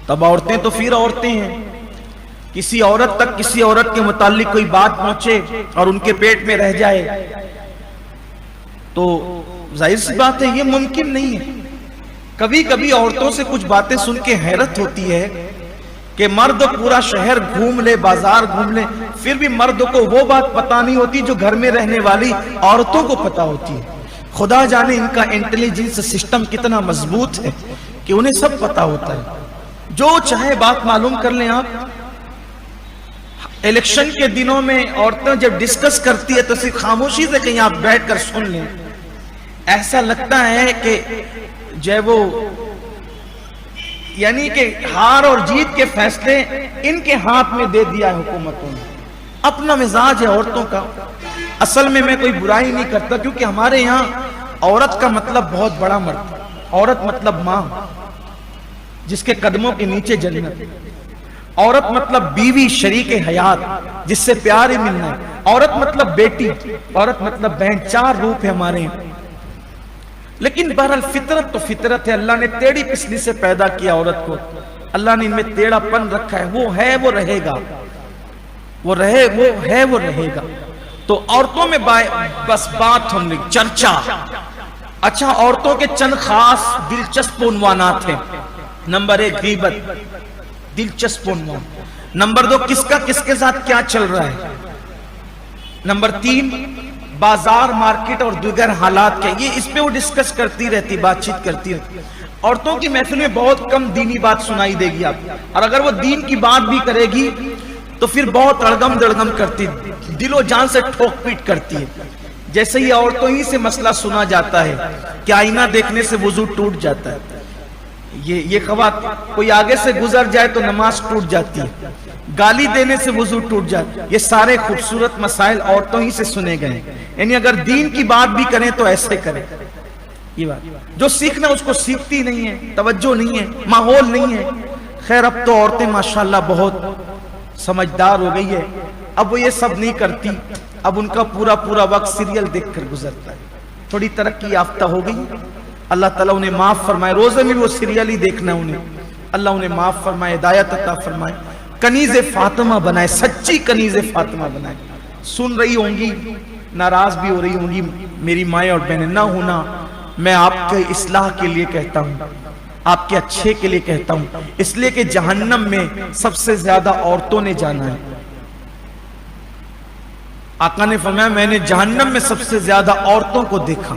تب عورتیں تو پھر عورتیں ہیں. کسی عورت تک کسی عورت کے متعلق کوئی بات پہنچے اور ان کے پیٹ میں رہ جائے تو ظاہر سی بات ہے یہ ممکن نہیں ہے. کبھی کبھی عورتوں سے کچھ باتیں سن کے حیرت ہوتی ہے کہ مرد پورا شہر گھوم لے، بازار گھوم لے، پھر بھی مرد کو وہ بات پتا نہیں ہوتی جو گھر میں رہنے والی عورتوں کو پتا ہوتی ہے. خدا جانے ان کا انٹیلیجنس سسٹم کتنا مضبوط ہے کہ انہیں سب پتا ہوتا ہے. جو چاہے بات معلوم کر لیں آپ. الیکشن کے دنوں میں عورتیں جب ڈسکس کرتی ہے تو صرف خاموشی سے کہیں آپ بیٹھ کر سن لیں، ایسا لگتا ہے کہ جو وہ یعنی کہ ہار اور جیت کے فیصلے ان کے ہاتھ میں دے دیا ہے حکومتوں نے. اپنا مزاج ہے عورتوں کا. اصل میں کوئی برائی نہیں کرتا کیونکہ ہمارے یہاں عورت کا مطلب بہت بڑا مرد. عورت مطلب ماں جس کے قدموں کے نیچے جنت. عورت مطلب بیوی شریک حیات جس سے پیار ہی ملنا ہے. عورت مطلب بیٹی، عورت مطلب بہن. 4 روپ ہے ہمارے یہاں. لیکن بہرحال فطرت تو فطرت ہے. اللہ نے ٹیڑھی پسلی سے پیدا کیا عورت کو. اللہ نے ان میں ٹیڑھا پن رکھا ہے. وہ ہے وہ رہے گا، وہ ہے وہ رہے گا. تو عورتوں میں بس بات ہم نے چرچا. اچھا، عورتوں کے چند خاص دلچسپ عنوانات ہیں. نمبر 1 غیبت، دلچسپ عنوان. نمبر 2 کس کے ساتھ کیا چل رہا ہے. نمبر 3 بازار، مارکیٹ اور دیگر حالات کے. یہ اس پہ وہ ڈسکس کرتی رہتی، بات چیت کرتی رہتی. عورتوں کی محفل میں بہت کم دینی بات سنائی دے گی آپ، اور اگر وہ دین کی بات بھی کرے گی تو پھر بہت اڑگم دڑگم کرتی، دل و جان سے ٹھوک پیٹ کرتی ہے. جیسے ہی عورتوں ہی سے مسئلہ سنا جاتا ہے کہ آئینہ دیکھنے سے وضو ٹوٹ جاتا ہے. یہ خواتین کوئی آگے سے گزر جائے تو نماز ٹوٹ جاتی ہے، گالی دینے سے وضو ٹوٹ جاتا. یہ سارے خوبصورت مسائل عورتوں ہی سے سنے گئے. یعنی اگر دین کی بات بھی کریں تو ایسے کریں. یہ بات جو سیکھنا اس کو سیکھتی نہیں ہے، توجہ نہیں ہے، ماحول نہیں ہے. خیر اب تو عورتیں ماشاءاللہ بہت سمجھدار ہو گئی ہے. اب وہ یہ سب نہیں کرتی. اب ان کا پورا وقت سیریل دیکھ کر گزرتا ہے. تھوڑی ترقی یافتہ ہو گئی. اللہ تعالیٰ انہیں معاف فرمائے. روزے میں وہ سیریل ہی دیکھنا انہیں. اللہ انہیں معاف فرمائے، ہدایت عطا فرمائے، کنیز فاطمہ بنائے، سچی کنیز فاطمہ بنائے. سن رہی ہوں گی، ناراض بھی ہو رہی ہوں گی میری مائیں اور بہنیں. نہ ہونا، میں آپ کے اصلاح کے لیے کہتا ہوں، آپ کے اچھے کے لیے کہتا ہوں. اس لیے کہ جہنم میں سب سے زیادہ عورتوں نے جانا ہے. آقا نے فرمایا میں نے جہنم میں سب سے زیادہ عورتوں کو دیکھا.